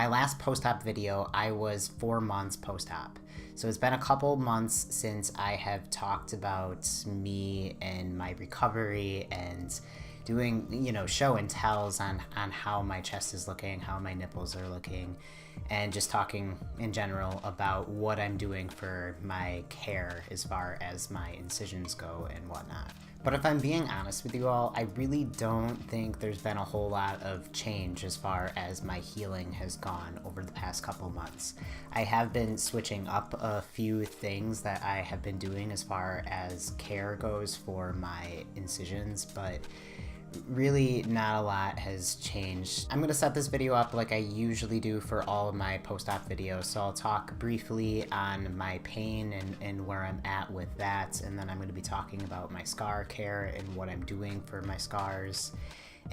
my last post-op video, I was 4 months post-op. So it's been a couple months since I have talked about me and my recovery and doing, show and tells on how my chest is looking, how my nipples are looking, and just talking in general about what I'm doing for my care as far as my incisions go and whatnot. But if I'm being honest with you all, I really don't think there's been a whole lot of change as far as my healing has gone over the past couple months. I have been switching up a few things that I have been doing as far as care goes for my incisions, but really not a lot has changed. I'm going to set this video up like I usually do for all of my post-op videos, so I'll talk briefly on my pain and where I'm at with that, and then I'm going to be talking about my scar care and what I'm doing for my scars,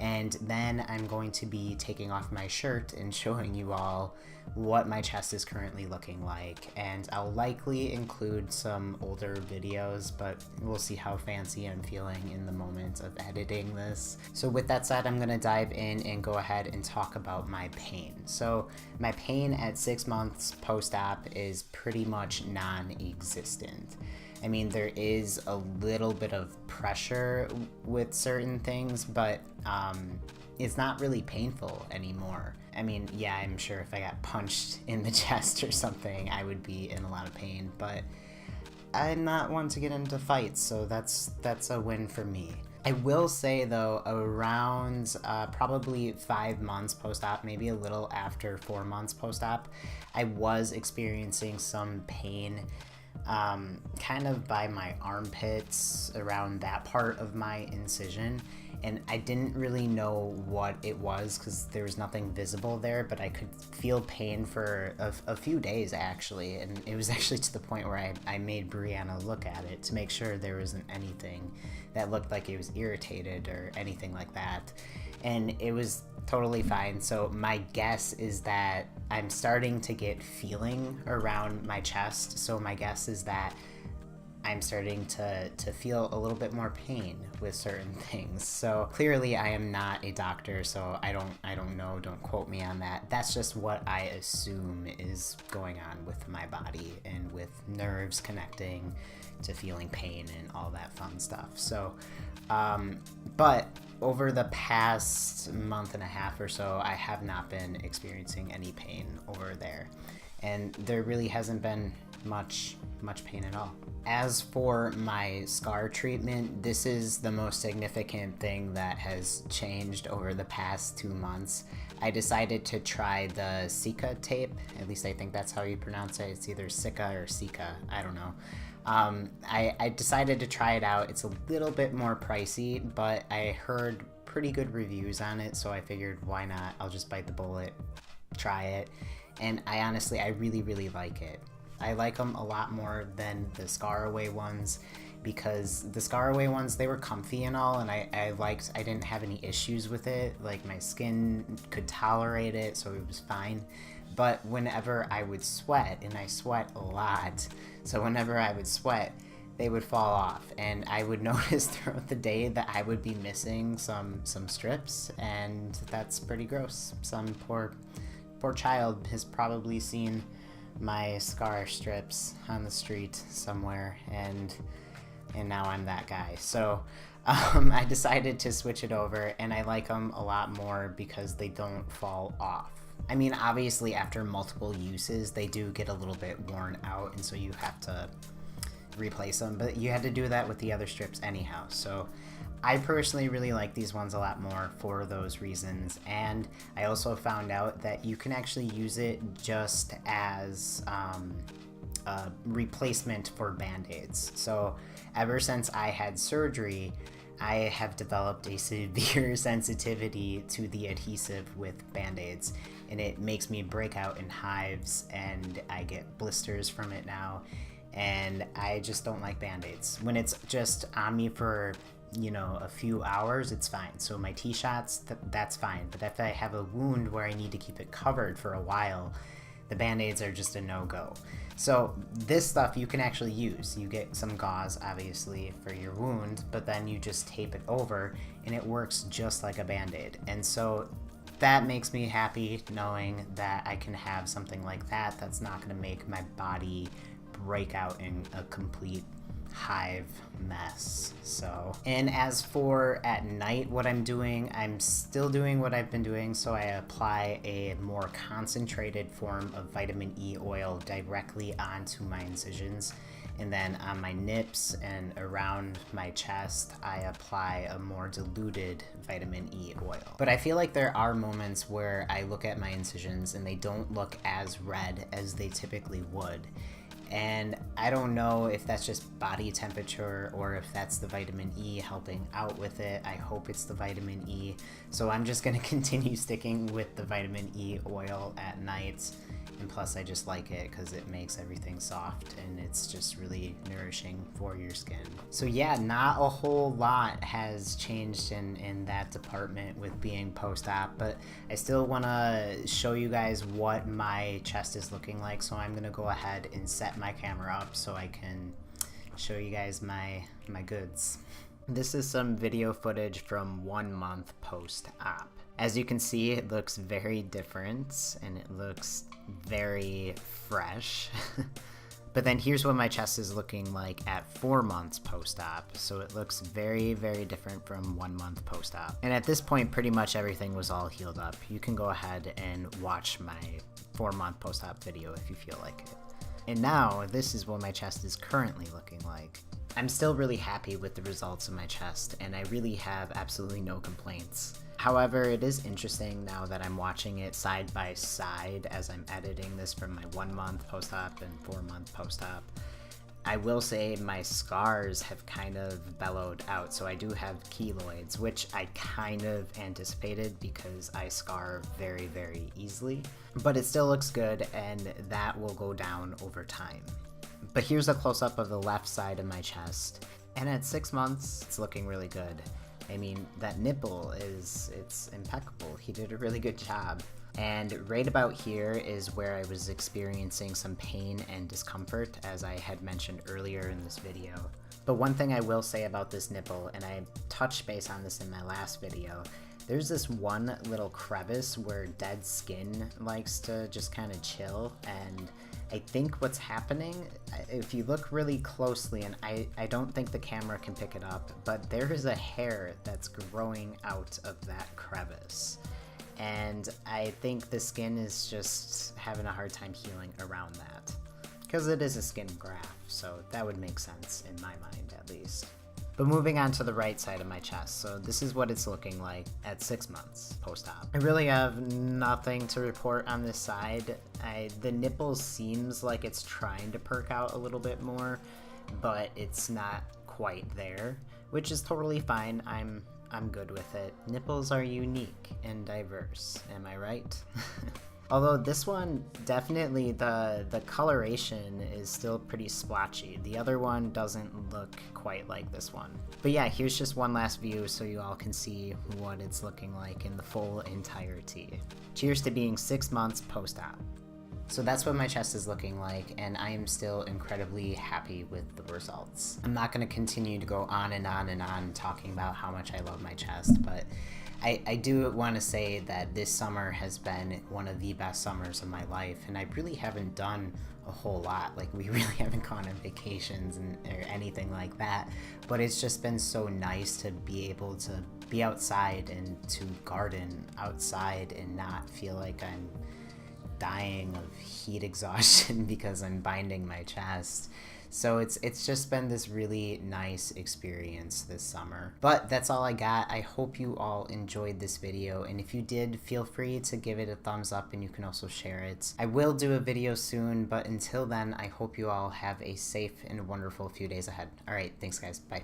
and then I'm going to be taking off my shirt and showing you all what my chest is currently looking like. And I'll likely include some older videos, but we'll see how fancy I'm feeling in the moment of editing this. So with that said, I'm gonna dive in and go ahead and talk about my pain. So my pain at 6 months post-op is pretty much non-existent. I mean, there is a little bit of pressure with certain things, but it's not really painful anymore. I mean, yeah, I'm sure if I got punched in the chest or something, I would be in a lot of pain, but I'm not one to get into fights, so that's a win for me. I will say though, around probably 5 months post-op, maybe a little after 4 months post-op, I was experiencing some pain kind of by my armpits, around that part of my incision, and I didn't really know what it was because there was nothing visible there, but I could feel pain for a few days actually, and it was actually to the point where I made Brianna look at it to make sure there wasn't anything that looked like it was irritated or anything like that, and it was totally fine. So my guess is that I'm starting to get feeling around my chest, so my guess is that I'm starting to feel a little bit more pain with certain things. So clearly I am not a doctor, so I don't know, don't quote me on that. That's just what I assume is going on with my body and with nerves connecting to feeling pain and all that fun stuff. So but over the past month and a half or so, I have not been experiencing any pain over there, and there really hasn't been much pain at all. As for my scar treatment, this is the most significant thing that has changed over the past 2 months. I decided to try the Sika tape, at least I think that's how you pronounce it. It's either Sika or Sika, I don't know. I decided to try it out. It's a little bit more pricey, but I heard pretty good reviews on it, so I figured why not? I'll just bite the bullet, try it, and I really like it. I like them a lot more than the Scar Away ones, because the Scar Away ones, they were comfy and all, and I didn't have any issues with it. Like, my skin could tolerate it, so it was fine. But whenever I would sweat, and I sweat a lot, so whenever I would sweat, they would fall off, and I would notice throughout the day that I would be missing some strips, and that's pretty gross. Some poor child has probably seen my scar strips on the street somewhere, and now I'm that guy. So I decided to switch it over, and I like them a lot more because they don't fall off. I mean, obviously after multiple uses they do get a little bit worn out, and so you have to replace them, but you had to do that with the other strips anyhow. So I personally really like these ones a lot more for those reasons, and I also found out that you can actually use it just as a replacement for Band-Aids. So ever since I had surgery, I have developed a severe sensitivity to the adhesive with Band-Aids, and it makes me break out in hives, and I get blisters from it now, and I just don't like Band-Aids. When it's just on me for a few hours, it's fine. So my T-shots, that's fine. But if I have a wound where I need to keep it covered for a while, the Band-Aids are just a no-go. So this stuff you can actually use. You get some gauze, obviously, for your wound, but then you just tape it over, and it works just like a Band-Aid. And so that makes me happy knowing that I can have something like that that's not going to make my body break out in a complete hive mess. So, and as for at night what I'm doing, I'm still doing what I've been doing. So I apply a more concentrated form of vitamin E oil directly onto my incisions, and then on my nips and around my chest I apply a more diluted vitamin E oil. But I feel like there are moments where I look at my incisions and they don't look as red as they typically would. And I don't know if that's just body temperature or if that's the vitamin E helping out with it. I hope it's the vitamin E. So I'm just going to continue sticking with the vitamin E oil at night. And plus I just like it because it makes everything soft and it's just really nourishing for your skin. So yeah, not a whole lot has changed in that department with being post-op, but I still want to show you guys what my chest is looking like. So I'm going to go ahead and set my camera up so I can show you guys my goods. This is some video footage from 1 month post-op. As you can see, it looks very different and it looks very fresh. But then here's what my chest is looking like at 4 months post-op. So it looks very, very different from 1 month post-op. And at this point, pretty much everything was all healed up. You can go ahead and watch my 4 month post-op video if you feel like it. And now this is what my chest is currently looking like. I'm still really happy with the results of my chest, and I really have absolutely no complaints. However, it is interesting now that I'm watching it side by side as I'm editing this from my 1 month post-op and 4 month post-op. I will say my scars have kind of bellowed out, so I do have keloids, which I kind of anticipated because I scar very, very easily. But it still looks good, and that will go down over time. But here's a close-up of the left side of my chest, and at 6 months, it's looking really good. I mean, that nipple it's impeccable. He did a really good job. And right about here is where I was experiencing some pain and discomfort, as I had mentioned earlier in this video. But one thing I will say about this nipple, and I touched base on this in my last video, there's this one little crevice where dead skin likes to just kind of chill, and I think what's happening, if you look really closely, and I don't think the camera can pick it up, but there is a hair that's growing out of that crevice. And I think the skin is just having a hard time healing around that. Because it is a skin graft, so that would make sense in my mind at least. But moving on to the right side of my chest, so this is what it's looking like at 6 months post-op. I really have nothing to report on this side. The nipple seems like it's trying to perk out a little bit more, but it's not quite there, which is totally fine. I'm good with it. Nipples are unique and diverse, am I right? Although this one, definitely the coloration is still pretty splotchy. The other one doesn't look quite like this one. But yeah, here's just one last view so you all can see what it's looking like in the full entirety. Cheers to being 6 months post-op. So that's what my chest is looking like, and I am still incredibly happy with the results. I'm not going to continue to go on and on and on talking about how much I love my chest, but I do want to say that this summer has been one of the best summers of my life, and I really haven't done a whole lot. Like, we really haven't gone on vacations or anything like that, but it's just been so nice to be able to be outside and to garden outside and not feel like I'm dying of heat exhaustion because I'm binding my chest. So it's just been this really nice experience this summer. But that's all I got. I hope you all enjoyed this video, and if you did, feel free to give it a thumbs up, and you can also share it. I will do a video soon, but until then, I hope you all have a safe and wonderful few days ahead. All right, thanks guys, bye.